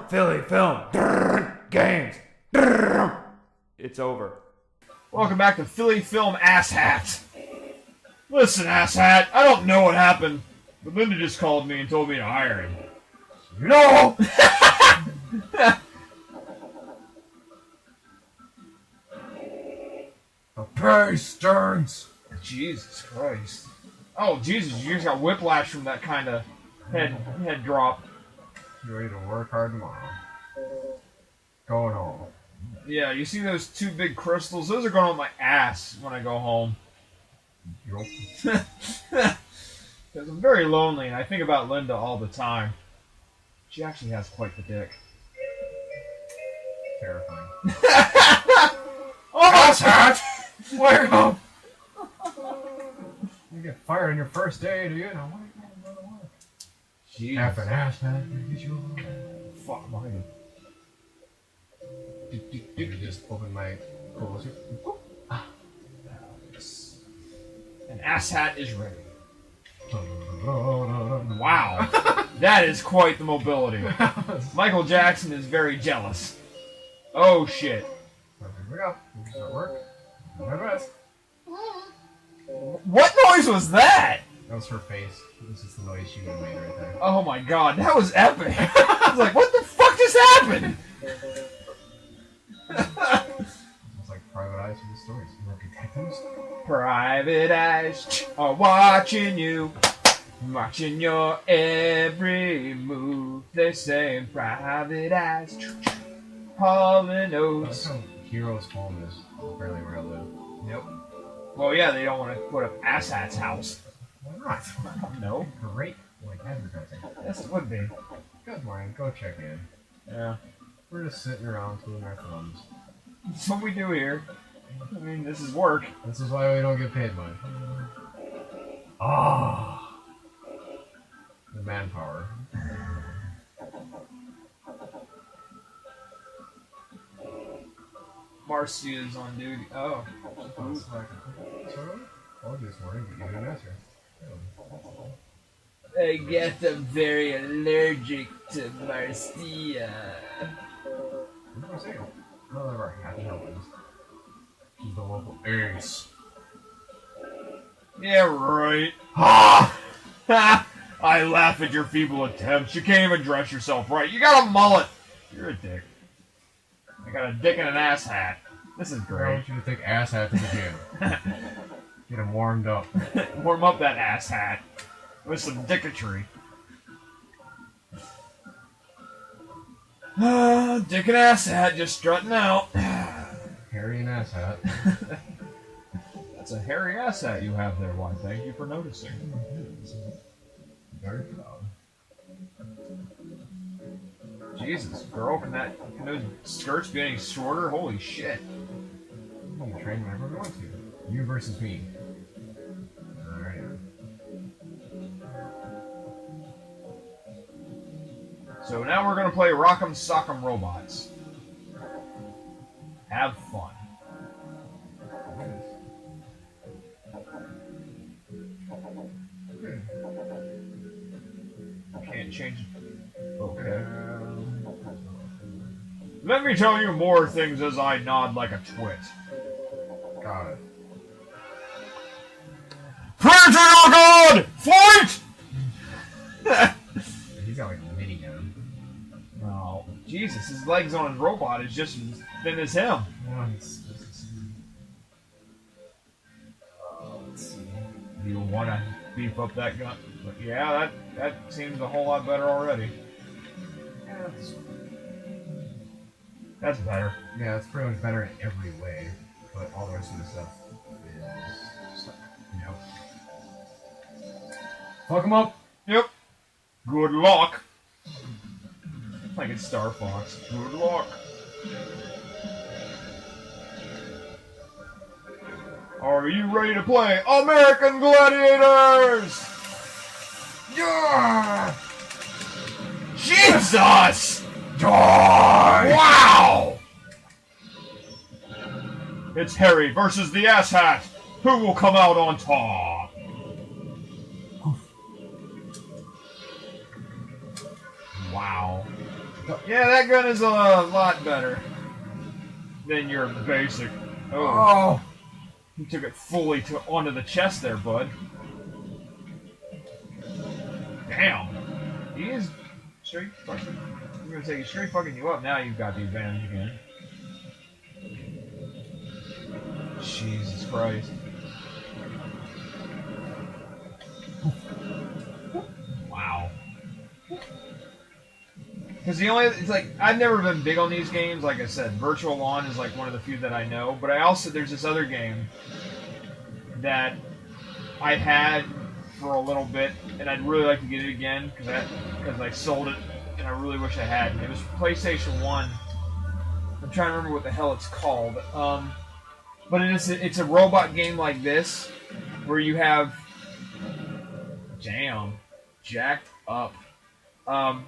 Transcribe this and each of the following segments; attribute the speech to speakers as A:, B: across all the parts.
A: Philly Film Games. It's over.
B: Welcome back to Philly Film Asshat. Listen, Asshat, I don't know what happened, but Linda just called me and told me to hire him.
A: No! The pay stinks.
B: Jesus Christ. Oh, Jesus, you just got whiplash from that kind of head drop.
C: You ready to work hard tomorrow? Going home.
B: Yeah, you see those two big crystals? Those are going on my ass when I go home.
C: Yup.
B: Because I'm very lonely and I think about Linda all the time. She actually has quite the dick.
C: Terrifying.
B: Oh,
A: Asshat! Wake up!
C: You get fired on your first day, do you? Now, why are you going to work?
B: Jesus.
C: Half an ass, man. Get you
B: Fuck my head.
C: You just open my clothes.
B: An asshat is ready.
C: Wow.
B: Wow. That is quite the mobility. Michael Jackson is very jealous. Oh shit.
C: Here we go. We start work. Do my best.
B: What noise was that?
C: That was her face. This is the noise she would have made right there.
B: Oh my god, that was epic. I was like, what the fuck just happened?
C: It's like private eyes for the stories. You know, detectives?
B: Private eyes are watching you, watching your every move. They say in private eyes, Hall and
C: That's
B: Oates.
C: how Hero's home is apparently where I live.
B: Yep. Well, yeah, they don't want to put up Asshat's house.
C: Why not?
B: No.
C: Great, like advertising.
B: Yes, it would be.
C: Good morning, go check in.
B: Yeah.
C: We're just sitting around twiddling our thumbs.
B: That's what we do here. I mean, this is work.
C: This is why we don't get paid much. Ah, the manpower.
B: Marcy is on duty. Oh.
C: So, called you this morning, but you didn't answer.
B: I guess I'm very allergic to Marcia.
C: What was I saying? None of our happy helpings. She's the local ace.
B: Yeah, right. Ha! Ha! I laugh at your feeble attempts. You can't even dress yourself right. You got a mullet. You're a dick. I got a dick and an ass hat. This is
C: I
B: great.
C: want you to take ass hat to the gym. Get him warmed up.
B: Warm up that ass hat with some dicketry. Dick and ass hat just strutting out.
C: Harry and ass hat.
B: That's a hairy ass hat you have there, Why, thank you for noticing.
C: Very proud.
B: Jesus, girl, can those skirts be any shorter? Holy shit.
C: You can train whenever we want to. You versus me. Alright.
B: So now we're gonna play Rock'em Sock'em Robots. Have fun. Can't change it. Okay. Let me tell you more things as I nod like a twit.
C: Got it.
B: Pray to your god! Fight!
C: He's got like a mini gun.
B: Oh, Jesus, his legs on his robot is just as thin as him.
C: Let's see.
B: Do you want to beef up that gun? But yeah, that seems a whole lot better already.
C: Yeah,
B: That's better.
C: it's pretty much better in every way, but all the rest of the stuff is stuff. Fuck him up!
B: Yep. Good luck. Like it's Star Fox. Good luck. Are you ready to play American Gladiators? Yeah! Jesus!
A: Die!
B: Wow! It's Harry versus the asshat. Who will come out on top? Wow. Yeah, that gun is a lot better than your basic.
A: Oh.
B: You took it fully onto the chest there, bud. Damn. He is straight fucking... I'm gonna say he's straight fucking you up. Now you've got the advantage again. Jesus Christ. Wow. Because it's like, I've never been big on these games. Like I said, Virtual Lawn is like one of the few that I know. But there's this other game that I had for a little bit, and I'd really like to get it again because I sold it, and I really wish I had. It was PlayStation 1. I'm trying to remember what the hell it's called. But it's a robot game like this, where you have... Damn. Jacked up. I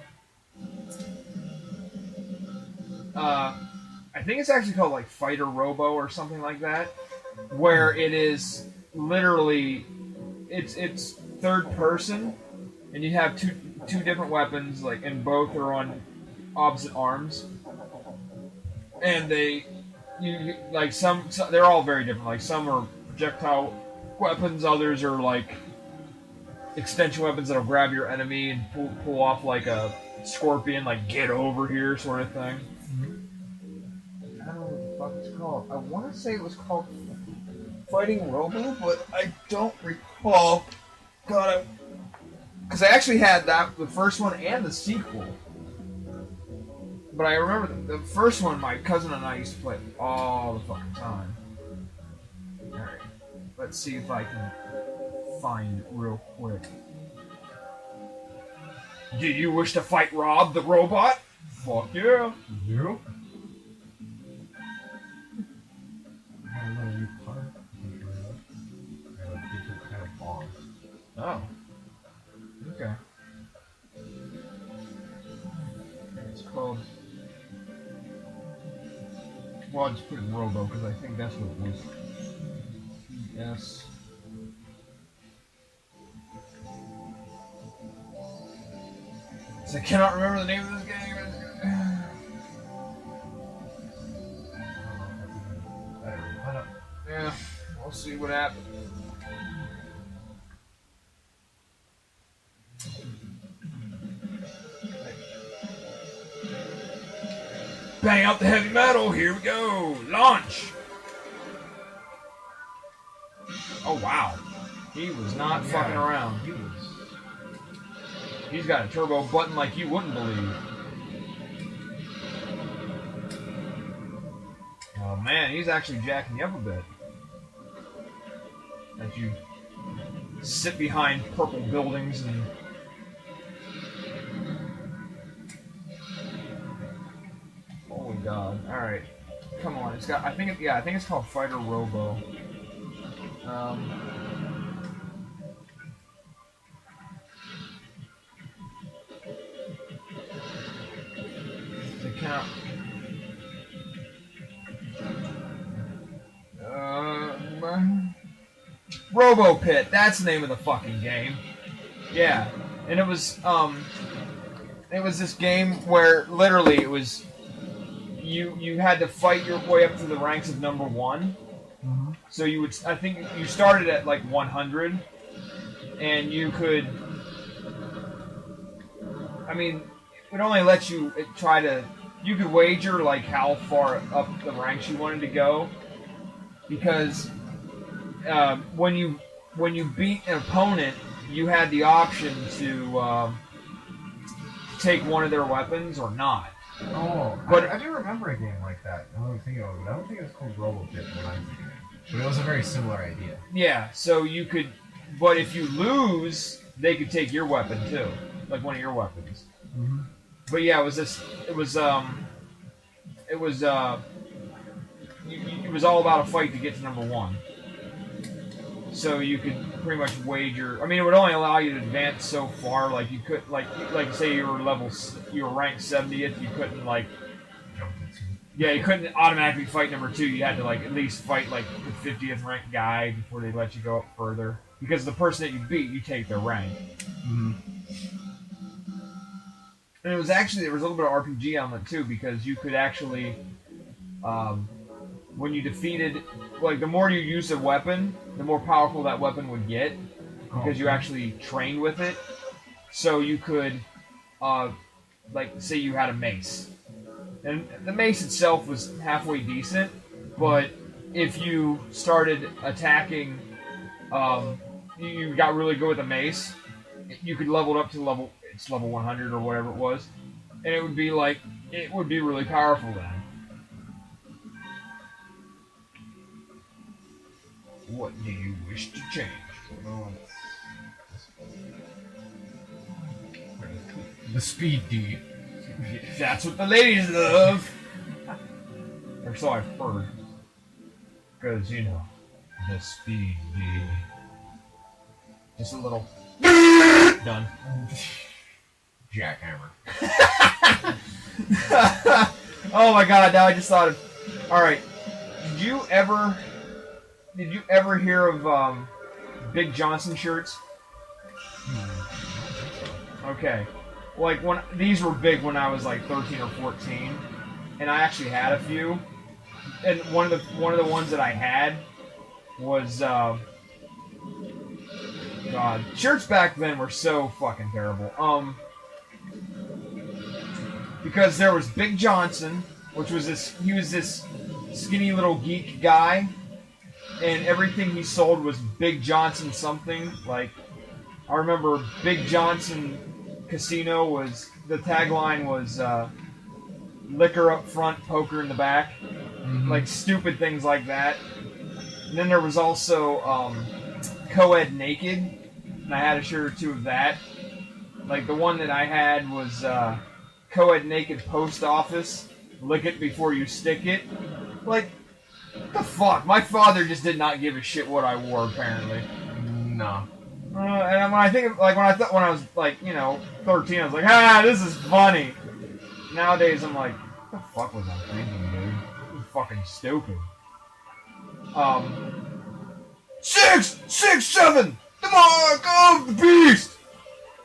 B: think it's actually called like Fighter Robo or something like that, where it is literally it's third person, and you have two different weapons, like, and both are on opposite arms, and you like some they're all very different. Like some are projectile weapons, others are like extension weapons that'll grab your enemy and pull off like a scorpion, like get over here sort of thing. I don't know what the fuck it's called. I want to say it was called Fighting Robo, but I don't recall. God, because I actually had the first one and the sequel. But I remember the first one my cousin and I used to play all the fucking time. Alright, let's see if I can find it real quick. Do you wish to fight Rob the robot? Fuck yeah.
C: You? I have a new part. I have a different kind of boss.
B: Oh. Okay. It's called... Well, I'll just put it in Robo, because I think that's what it was. Yes. So I cannot remember the name of this game. Yeah, we'll see what happens. Bang out the heavy metal, here we go! Launch! Oh wow. He was not fucking around. He's got a turbo button like you wouldn't believe. Oh man, he's actually jacking you up a bit. As you sit behind purple buildings and... Holy God. Alright. Come on, it's got... I think it's called Fighter Robo. Count. Robo Pit, that's the name of the fucking game. Yeah. And it was this game where literally it was you had to fight your way up to the ranks of number 1. Mm-hmm. So I think you started at like 100, and you could, I mean, it would only let you you could wager like how far up the ranks you wanted to go, because when you beat an opponent, you had the option to take one of their weapons or not.
C: Oh, but I do remember a game like that. I don't think it was called Robo Pit when I was thinking it. But it was a very similar idea.
B: Yeah, so you could, but if you lose, they could take your weapon too, like one of your weapons. Mm-hmm. But yeah, it was all about a fight to get to number 1. So you could pretty much wager. I mean, it would only allow you to advance so far. Like you could, like say you were ranked 70th. You couldn't you couldn't automatically fight number 2. You had to like at least fight like the 50th ranked guy before they let you go up further. Because the person that you beat, you take their rank. Mm-hmm. And it was actually, there was a little bit of RPG element too, because you could actually, when you defeated, like the more you use a weapon, the more powerful that weapon would get, because you actually trained with it. So you could, like, say you had a mace, and the mace itself was halfway decent, but if you started attacking, you got really good with a mace, you could level it up to level 100 or whatever it was, and it would be like, it would be really powerful then. What do you wish to change?
C: The speed D.
B: That's what the ladies love. Or so I've heard. Because, you know, the speed D. Just a little. Done.
C: Jackhammer.
B: Oh my god, now I just thought of. Alright. Did you ever hear of Big Johnson shirts? Okay. Like when these were big when I was like 13 or 14, and I actually had a few. And one of the ones that I had was God, shirts back then were so fucking terrible. Because there was Big Johnson, which was he was this skinny little geek guy, and everything he sold was Big Johnson something. Like, I remember Big Johnson Casino was, the tagline was liquor up front, poker in the back. Like stupid things like that. And then there was also Co-Ed Naked, and I had a shirt or two of that. Like the one that I had was Co-Ed Naked Post Office, lick it before you stick it. Like, what the fuck? My father just did not give a shit what I wore, apparently.
C: No.
B: And when I think of, like, when I was like, 13, I was like, this is funny. Nowadays, I'm like, what the fuck was I thinking, dude? This is fucking stupid. 6, 6, 7, the mark of the beast.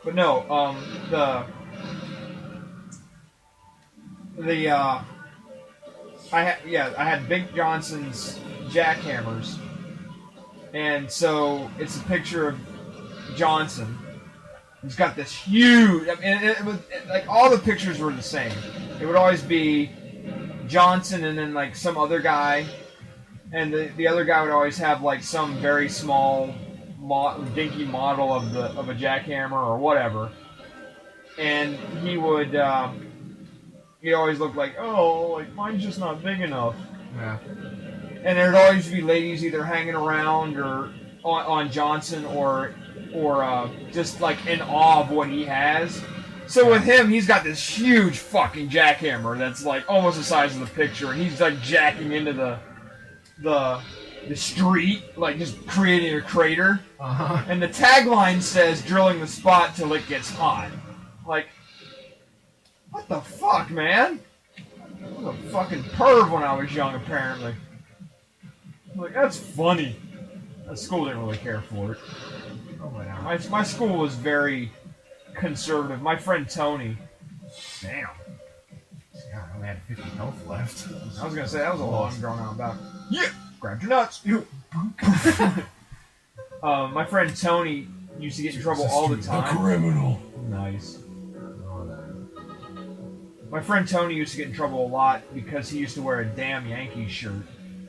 B: But no, I had Big Johnson's jackhammers, and so it's a picture of Johnson. He's got this huge. I mean, it was like all the pictures were the same. It would always be Johnson and then like some other guy, and the other guy would always have like some very small, dinky model of a jackhammer or whatever, and he would. He always looked like, like mine's just not big enough.
C: Yeah.
B: And there'd always be ladies either hanging around or on Johnson or just like in awe of what he has. So with him, he's got this huge fucking jackhammer that's like almost the size of the picture, and he's like jacking into the street, like just creating a crater. And the tagline says, "Drilling the spot till it gets hot." Like, what the fuck, man? I was a fucking perv when I was young, apparently. Like, that's funny. The school didn't really care for it.
C: Oh my god.
B: My school was very conservative. My friend Tony.
C: Damn. God, I only had 50 health left.
B: I was gonna say that was a long drawn out bout. Yeah, grabbed your nuts. My friend Tony used to get in trouble all the time.
A: The criminal.
B: Nice. My friend Tony used to get in trouble a lot because he used to wear a damn Yankees shirt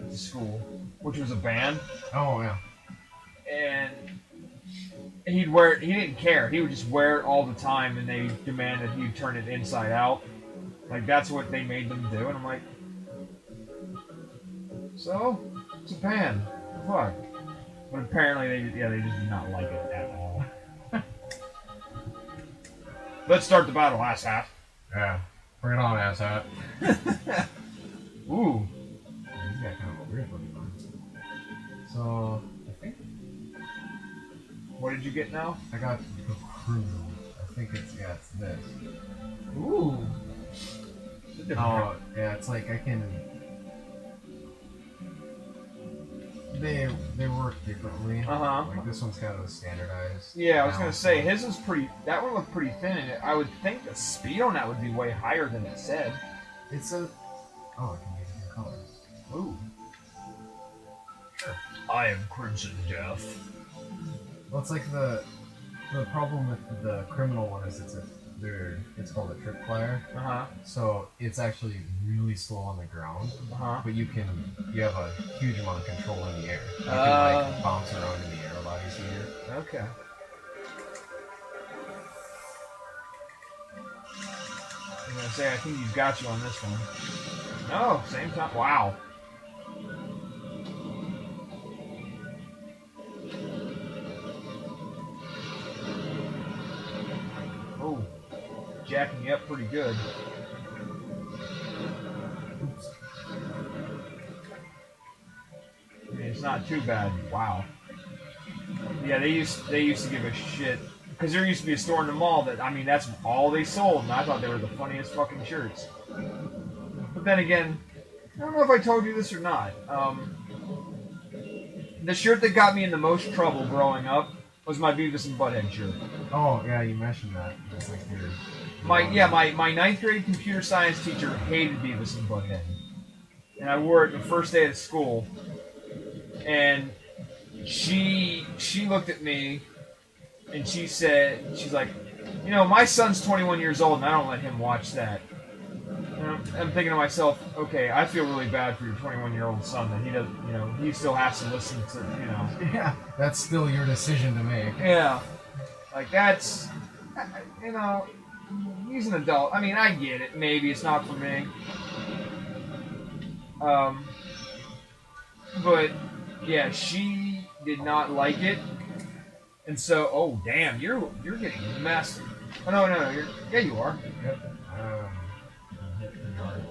B: to school, which was a band.
C: Oh yeah.
B: And he'd wear it, he didn't care. He would just wear it all the time, and they demanded he turn it inside out. Like, that's what they made them do. And I'm like, so? It's a band. Fuck. But apparently they just did not like it at all. Let's start the battle, asshat.
C: Yeah. Bring it on, asshat.
B: Ooh.
C: He's got kind of a weird looking one. So, I think
B: What did you get now?
C: I got the crew. I think it's this.
B: Ooh.
C: Oh, yeah, it's like I can. They work differently.
B: Uh-huh.
C: Like this one's kind of standardized.
B: Yeah, I was gonna say
C: balance.
B: his was pretty. That one looked pretty thin, and I would think the speed on that would be way higher than it said.
C: It's a. Oh, it can be different colors.
B: Ooh.
C: Sure.
B: I am Crimson Death.
C: Well, it's like the problem with the criminal one is it's called a trip flyer.
B: Uh huh.
C: So it's actually really slow on the ground,
B: Uh huh.
C: but you have a huge amount of control in the air. You can like bounce around in the air a lot easier.
B: Okay. I'm gonna say I think he's got you on this one. No, same time. Wow. Oh, jacking you up pretty good.
C: Oops.
B: I mean, it's not too bad. Wow. Yeah, they used to give a shit because there used to be a store in the mall that that's all they sold, and I thought they were the funniest fucking shirts. But then again, I don't know if I told you this or not. The shirt that got me in the most trouble growing up was my Beavis and Butthead shirt.
C: Oh yeah, you mentioned that. It's like
B: My ninth grade computer science teacher hated Beavis and Butthead, and I wore it the first day of school, and she looked at me, and she's like, my son's 21 years old, and I don't let him watch that. And I'm thinking to myself, okay, I feel really bad for your 21-year-old son that he doesn't, he still has to listen to,
C: Yeah, that's still your decision to make.
B: Yeah, like that's, he's an adult. I mean, I get it. Maybe it's not for me. But yeah, she did not like it, and so oh damn, you're getting messed. Oh no, yeah you are.
C: Yep. Hit pretty hard.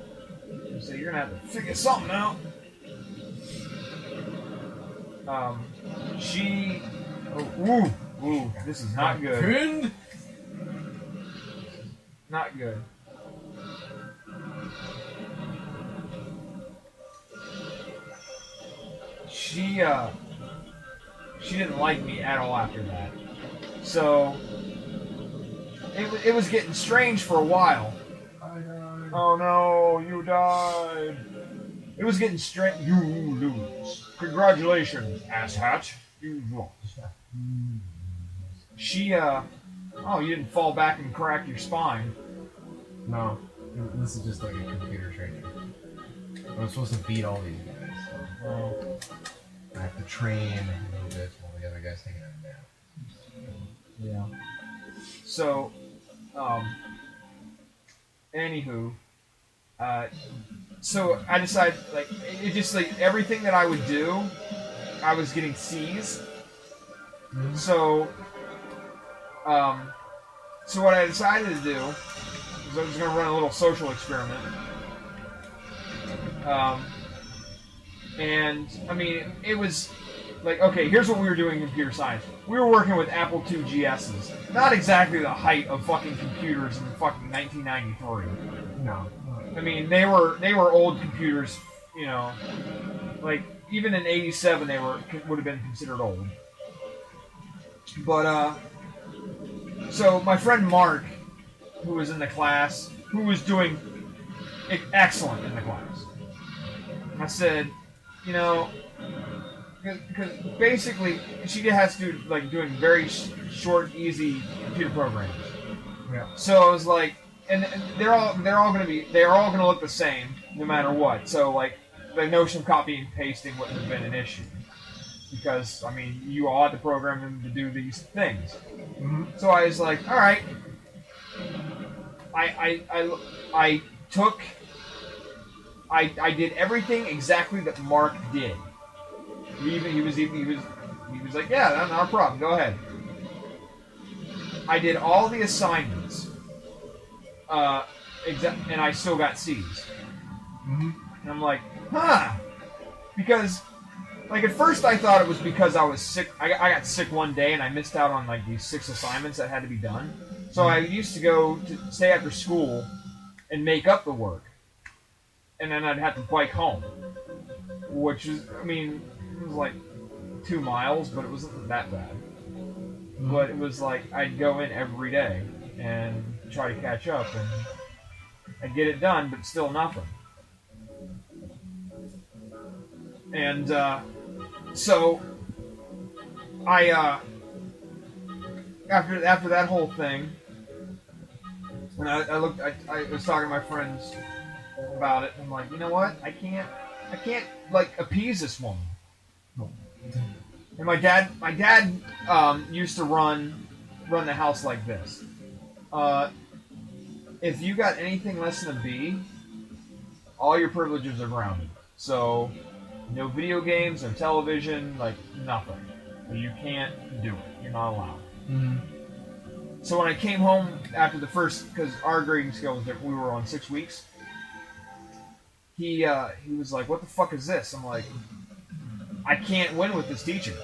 B: So you're gonna have to figure something out. She, ooh, this is not good.
C: Pinned?
B: Not good. She didn't like me at all after that. So it was getting strange for a while.
C: I died.
B: Oh no, you died. It was getting strange. You lose. Congratulations, asshat. You lost. She oh, you didn't fall back and crack your spine.
C: No, this is just like a computer training. I'm supposed to beat all these guys. So I have to train a little bit while the other guy's taking a nap.
B: Yeah. So, anywho, so I decided, like, it just, like, everything that I would do, I was getting C's.
C: Mm-hmm.
B: So what I decided to do was I was going to run a little social experiment. And, I mean, it was like, okay, here's what we were doing in computer science. We were working with Apple II GSs. Not exactly the height of fucking computers in fucking 1993.
C: No.
B: I mean, they were old computers, like, even in 87 they would have been considered old. But, so my friend Mark, who was in the class, who was doing excellent in the class, I said, because basically she has to do like doing very short, easy computer programs.
C: Yeah.
B: So I was like, and they're all gonna look the same no matter what. So like the notion of copying and pasting wouldn't have been an issue because I mean you all had to program them to do these things.
C: Mm-hmm.
B: So I was like, all right, I did everything exactly that Mark did. He was like, yeah, not a problem. Go ahead. I did all the assignments, and I still got C's.
C: Mm-hmm.
B: And I'm like, huh? Because, like, at first I thought it was because I was sick. I got sick one day and I missed out on like these 6 assignments that had to be done. So I used to go to stay after school and make up the work, and then I'd have to bike home, which is, I mean, it was like 2 miles, but it wasn't that bad. But it was like I'd go in every day and try to catch up, and I'd get it done, but still nothing. And so I after that whole thing, and I was talking to my friends about it, and I'm like, you know what? I can't like appease this woman. And my dad used to run the house like this. If you got anything less than a B, all your privileges are grounded. So, no video games, no television, like nothing. You can't do it. You're not allowed.
C: Mm-hmm.
B: So when I came home after the first, because our grading scale was different, we were on 6 weeks. He was like, "What the fuck is this?" I'm like, "I can't win with this teacher.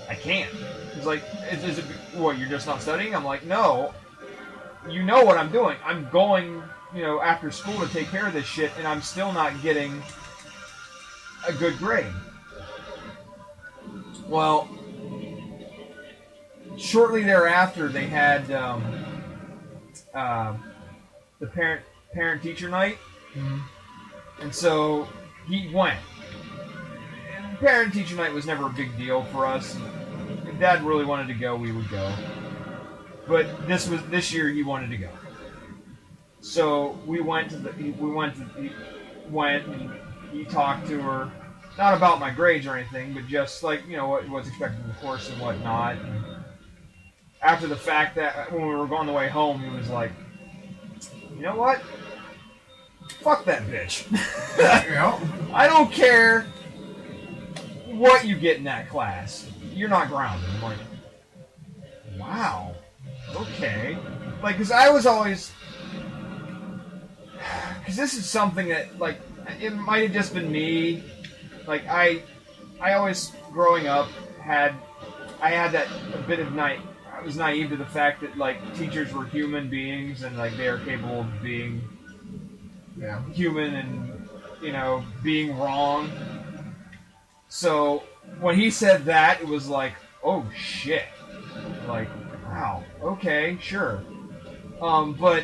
B: I can't." He's like, "Is it what? You're just not studying?" I'm like, "No. You know what I'm doing. I'm going, after school to take care of this shit, and I'm still not getting a good grade." Well, shortly thereafter, they had the parent-teacher night, and so he went. And parent-teacher night was never a big deal for us. If Dad really wanted to go, we would go. But this year he wanted to go. So we went. He went and he talked to her, not about my grades or anything, but just like what's expected in the course and whatnot. And after the fact, that when we were going the way home, he was like, "You know what? Fuck that bitch. I don't care what you get in that class. You're not grounded." I'm like, wow. Okay. Like, because I was always... Because this is something that, like, it might have just been me. Like, I always, growing up, I had that a bit of I was naive to the fact that, like, teachers were human beings and, like, they are capable of being human and, being wrong. So, when he said that, it was like, oh, shit. Like, wow, okay, sure. But,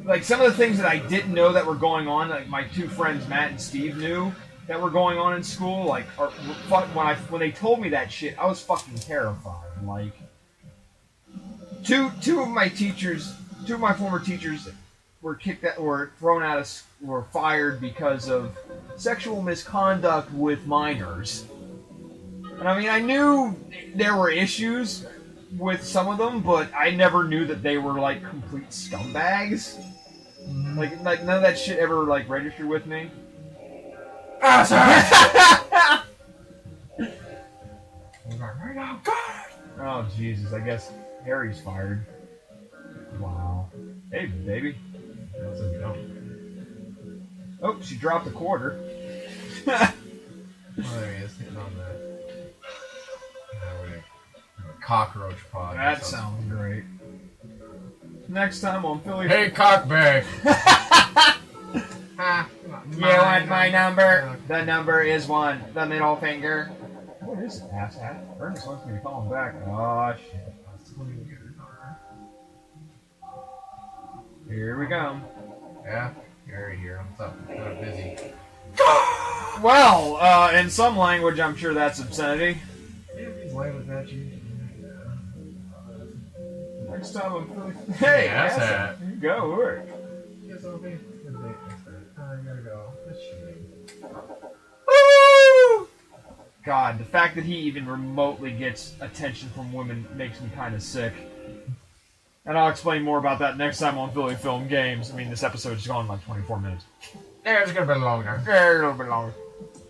B: like, some of the things that I didn't know that were going on, like my two friends, Matt and Steve, knew that were going on in school, like, when they told me that shit, I was fucking terrified. Like, two of my former teachers were were fired because of sexual misconduct with minors. And I mean, I knew there were issues with some of them, but I never knew that they were like complete scumbags. Mm-hmm. Like none of that shit ever like registered with me. Oh Jesus! I guess Harry's fired. Wow. Hey, baby. Oh, she dropped a quarter.
C: Oh, there he is, sitting on the cockroach pod.
B: That sounds great. Next time on Philly.
C: Hey, cockbag!
B: You want my number? The number is 1. The middle finger. What is it, asshat? Ernest wants me to call him back. Oh, shit. Here we go.
C: Yeah, you're already here. What's up? I'm busy.
B: Well, in some language, I'm sure that's obscenity.
C: Language that you.
B: Next time I'm Philly. Hey,
C: asshat.
B: You go, work.
C: Yes, I'll be. I gotta go.
B: Woo! God, the fact that he even remotely gets attention from women makes me kind of sick. And I'll explain more about that next time on Philly Film Games. I mean, this episode's gone like 24 minutes.
C: Yeah, it's gonna be longer.
B: Yeah, a little bit longer.